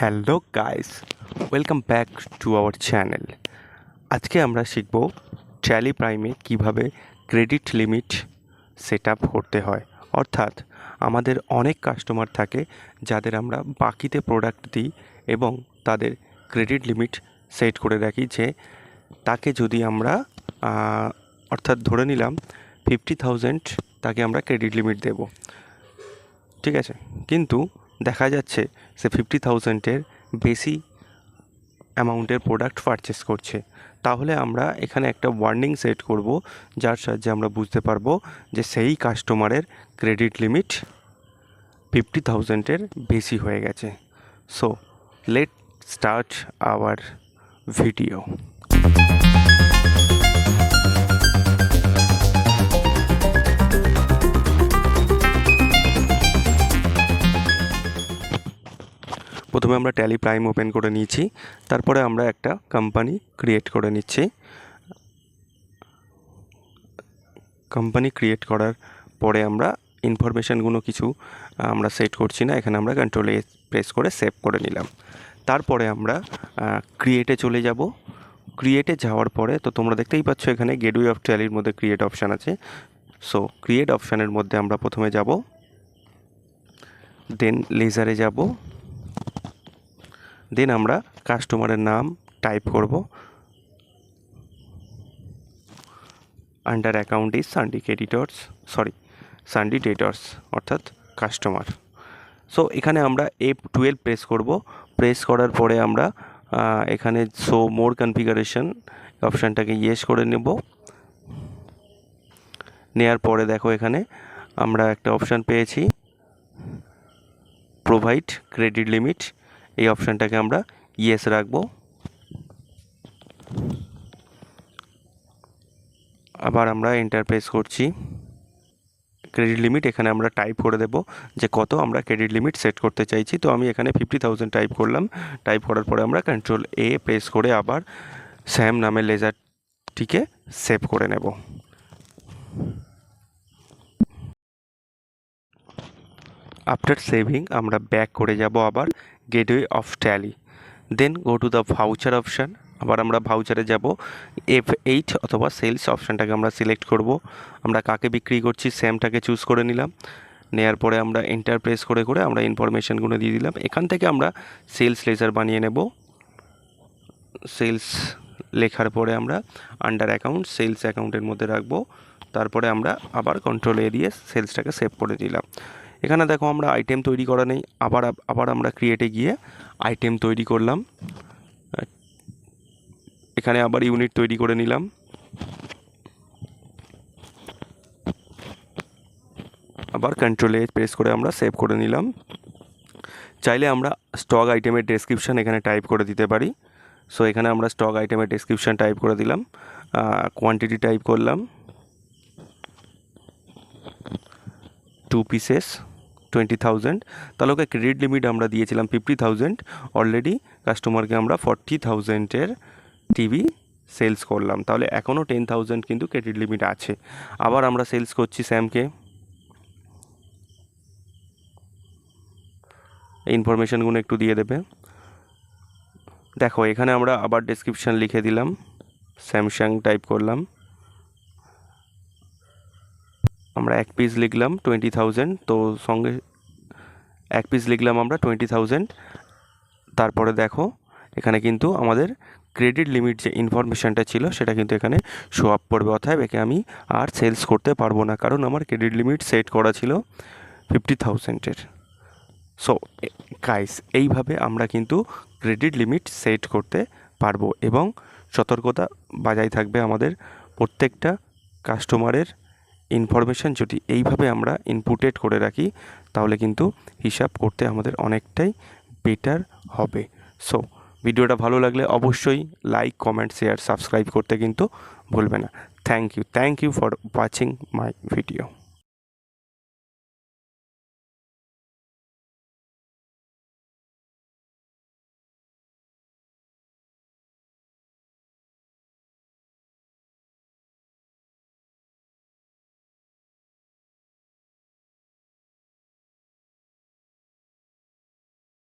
Hello guys, welcome back to our channel. আজকে আমরা শিখব ট্যালি প্রাইমে কিভাবে ক্রেডিট লিমিট সেট আপ করতে হয়। অর্থাৎ আমাদের অনেক কাস্টমার থাকে যাদের আমরা বাকিতে প্রোডাক্ট দিই এবং তাদের ক্রেডিট লিমিট সেট করে রাখি যে তাকে যদি আমরা অর্থাৎ ধরে নিলাম 50,000 তাকে আমরা ক্রেডিট লিমিট দেব, ঠিক আছে। কিন্তু দেখা যাচ্ছে সে 50,000-এর বেশি অ্যামাউন্টের প্রোডাক্ট পারচেস করছে। তাহলে আমরা এখানে একটা ওয়ার্নিং সেট করব, যার সাহায্যে আমরা বুঝতে পারবো যে সেই কাস্টমারের ক্রেডিট লিমিট 50,000-এর বেশি হয়ে গেছে। So let start our video. প্রথমে আমরা ট্যালি প্রাইম ওপেন করে নিয়েছি, তারপরে আমরা একটা কোম্পানি ক্রিয়েট করে নিচ্ছি। কোম্পানি ক্রিয়েট করার পরে আমরা ইনফরমেশানগুলো কিছু আমরা সেট করছি না, এখানে আমরা কন্ট্রোল এ প্রেস করে সেভ করে নিলাম। তারপরে আমরা ক্রিয়েটে চলে যাব। ক্রিয়েটে যাওয়ার পরে তো তোমরা দেখতেই পাচ্ছ এখানে গেটওয়ে অফ ট্যালির মধ্যে ক্রিয়েট অপশান আছে। সো ক্রিয়েট অপশানের মধ্যে আমরা প্রথমে যাব, দেন লেজারে যাব, দেন আমরা কাস্টমারের নাম টাইপ করব। আন্ডার অ্যাকাউন্ট ইজ সানডি ডেটর্স অর্থাৎ কাস্টমার। সো এখানে আমরা F12 প্রেস করব। প্রেস করার পরে আমরা এখানে শো মোর কনফিগারেশন অপশানটাকে ইয়েস করে নেব। নেওয়ার পরে দেখো এখানে আমরা একটা অপশান পেয়েছি প্রোভাইড ক্রেডিট লিমিট, এই অপশানটাকে আমরা ইয়েস রাখবো। আবার আমরা এন্টার প্রেস করছি। ক্রেডিট লিমিট এখানে আমরা টাইপ করে দেব যে কত আমরা ক্রেডিট লিমিট সেট করতে চাইছি। তো আমি এখানে 50,000 টাইপ করলাম। টাইপ করার পরে আমরা কন্ট্রোল এ প্রেস করে আবার স্যাম নামের লেজারটিকে সেভ করে নেব। আফটার সেভিং আমরা ব্যাক করে যাব আবার gateway of Tally, then go to the voucher option. আবার আমরা ভাউচারে যাব, F8 অথবা সেলস অপশানটাকে আমরা সিলেক্ট করব। আমরা কাকে বিক্রি করছি স্যামটাকে চুজ করে নিলাম। নেওয়ার পরে আমরা এন্টার প্রেস করে করে আমরা ইনফরমেশানগুলো দিয়ে দিলাম। এখান থেকে আমরা সেলস লেজার বানিয়ে নেব। সেলস লেখার পরে আমরা আন্ডার অ্যাকাউন্ট সেলস অ্যাকাউন্টের মধ্যে রাখবো। তারপরে আমরা আবার কন্ট্রোল এ দিয়ে সেলসটাকে সেভ করে দিলাম। এখানে দেখো আমরা আইটেম তৈরি করা নেই, আবার আমরা ক্রিয়েটে গিয়ে আইটেম তৈরি করলাম। এখানে আবার ইউনিট তৈরি করে নিলাম। আবার কন্ট্রোল এ প্রেস করে আমরা সেভ করে নিলাম। চাইলে আমরা স্টক আইটেমের ডেসক্রিপশান এখানে টাইপ করে দিতে পারি। সো এখানে আমরা স্টক আইটেমের ডেসক্রিপশান টাইপ করে দিলাম, কোয়ান্টিটি টাইপ করলাম 2 পিসেস 20,000। তাহলে ওকে ক্রেডিট লিমিট আমরা দিয়েছিলাম 50,000, অলরেডি কাস্টমারকে আমরা 40,000-এর টিভি সেলস করলাম। তাহলে এখনও 10,000 কিন্তু ক্রেডিট লিমিট আছে। আবার আমরা সেলস করছি স্যামকে। এই ইনফরমেশানগুলো একটু দিয়ে দেবে। দেখো এখানে আমরা আবার ডেসক্রিপশান লিখে দিলাম, স্যামসাং টাইপ করলাম। আমরা এক পিস লিখলাম 20,000, তো সঙ্গে এক পিস লিখলাম আমরা 20,000। তারপরে দেখো এখানে কিন্তু আমাদের ক্রেডিট লিমিট যে ইনফরমেশানটা ছিল সেটা কিন্তু এখানে শো আপ করবে। অর্থাৎ একে আমি আর সেলস করতে পারবো না, কারণ আমার ক্রেডিট লিমিট সেট করা ছিল 50,000-এর। সো গাইস, এইভাবে আমরা কিন্তু ক্রেডিট লিমিট সেট করতে পারবো এবং সতর্কতা বজায় থাকবে আমাদের প্রত্যেকটা কাস্টমারের ইনফরমেশান যদি এইভাবে আমরা ইনপুটেড করে রাখি তাহলে কিন্তু হিসাব করতে আমাদের অনেকটাই বেটার হবে। সো ভিডিওটা ভালো লাগলে অবশ্যই লাইক, কমেন্ট, শেয়ার, সাবস্ক্রাইব করতে কিন্তু ভুলবে না। Thank you for watching my video.